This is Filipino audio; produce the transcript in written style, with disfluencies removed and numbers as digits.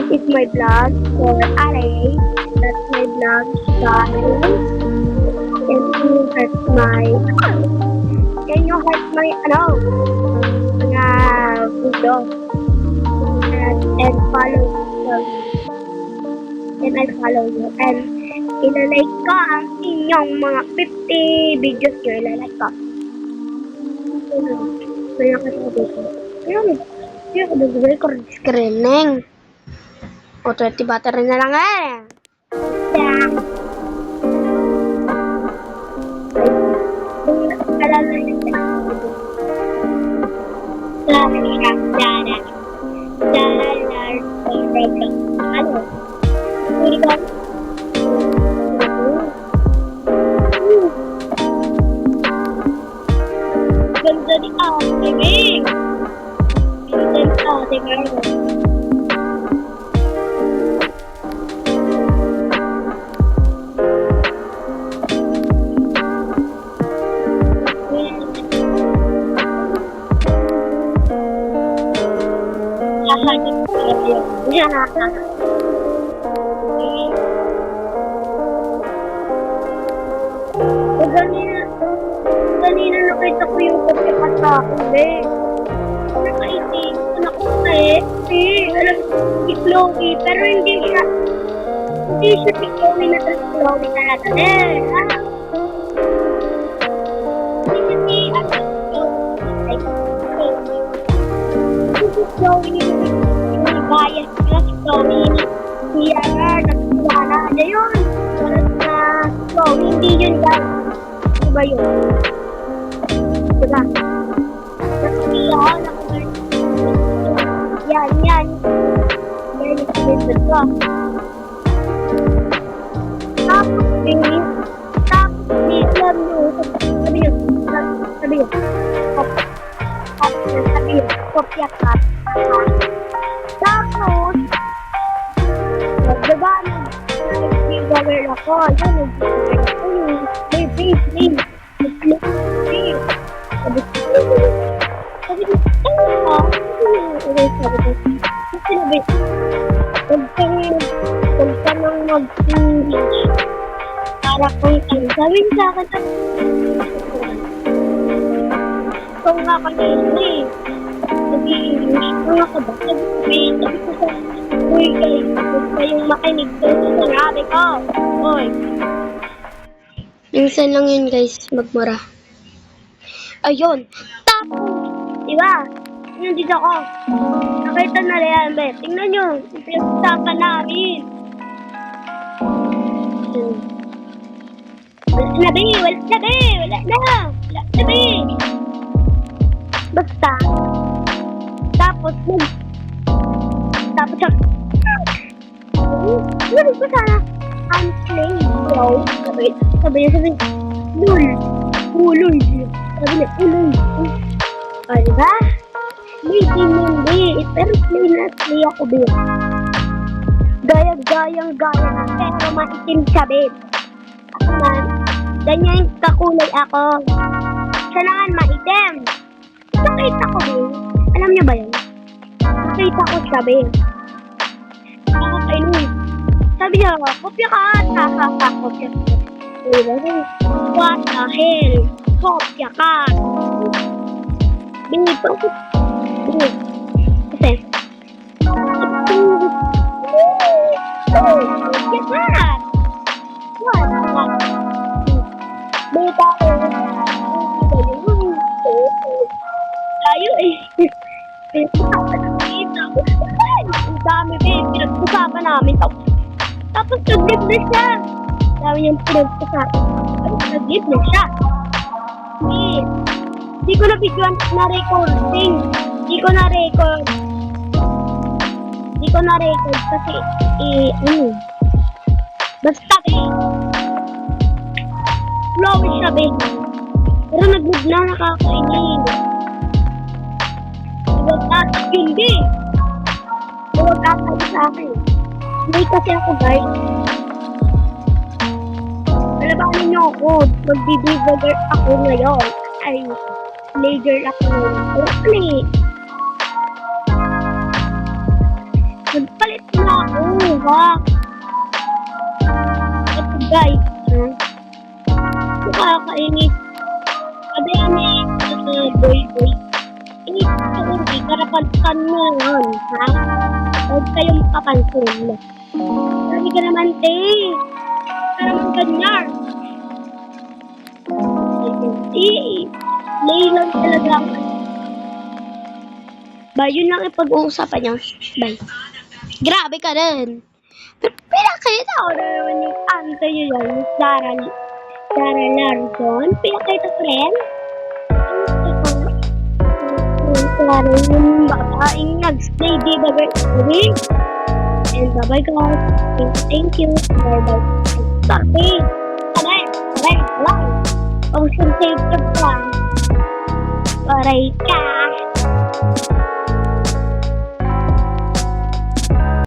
is my vlog for Aray. That's my vlog, guys. Can you hurt my... Can you hurt my, mga video? And follow you. And I follow you. And ilalike ko ang inyong mga 50 videos nyo. Ilalike ko. Kaya kasabi ko. Kaya kabigay ko rin screening. O, 20 battery na lang eh. Yeah. Alala yun. Ano? Ganda ni Ate Bing. Ganda ni Ate Carlo. Kanina nakita ko yung pagkakas sa akin, eh. Nakaisip ko na ko na alam si Chloe, pero hindi siya si Chloe na si Chloe talaga, Hindi siya si Chloe, yung bias na si Chloe, siya na, nagsimana na yun. Na Chloe, hindi yun guys. Diba yun? Diba? Nakasiya ako, Yan. Yan yung commitment ko. Tapos, alam nyo, sabi nyo, kopya ka. Tapos, diba, nag-giveaway ako. Yun, may face name. Sabi huwag ka nang mag-English para kung sabi sa akin ito nga kanina nag-i-English ko nga ka ba sabi ko sa uy guys huwag kayong makinig doon sa sinabi ko oy minsan lang yun guys magmura ayun tapos diba nandito ako nakita na Real Bet tingnan nyo pinag-usapan namin wala na basta tapos yun ko sana I'm playing bro sabi niya lul sabi niya o diba may hindi pero play ako ba gaya pero maitim siya babe ako man ganyan kakulay ako siya naman maitim nakita ko babe alam niyo ba yun nakita ko siya babe sabi niya kopya ka kopya what the hell kopya ka babe kasi yes, what? Beta ko. Tayo eh. Ang dami babe. Pinag-usapan namin. Tapos nag-live na siya. Dami niyang pinag-usapan. Nag-live na siya. Hindi ko na-videoan na recording. Hindi ko na-record kasi basta flow siya pero nag-move na nakakainin huwag atak yun huwag atak sa akin hindi kasi ako guys alabanin niyo ako mag-deliver ako ngayon ay lager ako ngayon nagpalit na ka. Ito guys, nakakainis. Sabi boy. Inis ko hindi, karapantan mo yun, ha? Huwag kayong papansin. Sabi ka naman, te. Parang ganyan. Lay lang talaga. Ba, yun lang ipag-uusapan niya. Bye. Grabe ka din. Pinakita ko na naman yung ante nyo yan, yung Sarah Larson. Pinakita ko rin. Sarah yung babaeng nag-stay, di ba guys? And bye-bye guys. Thank you. Bye-bye. Sorry. Aray. Ocean safe ka pa. Aray ka.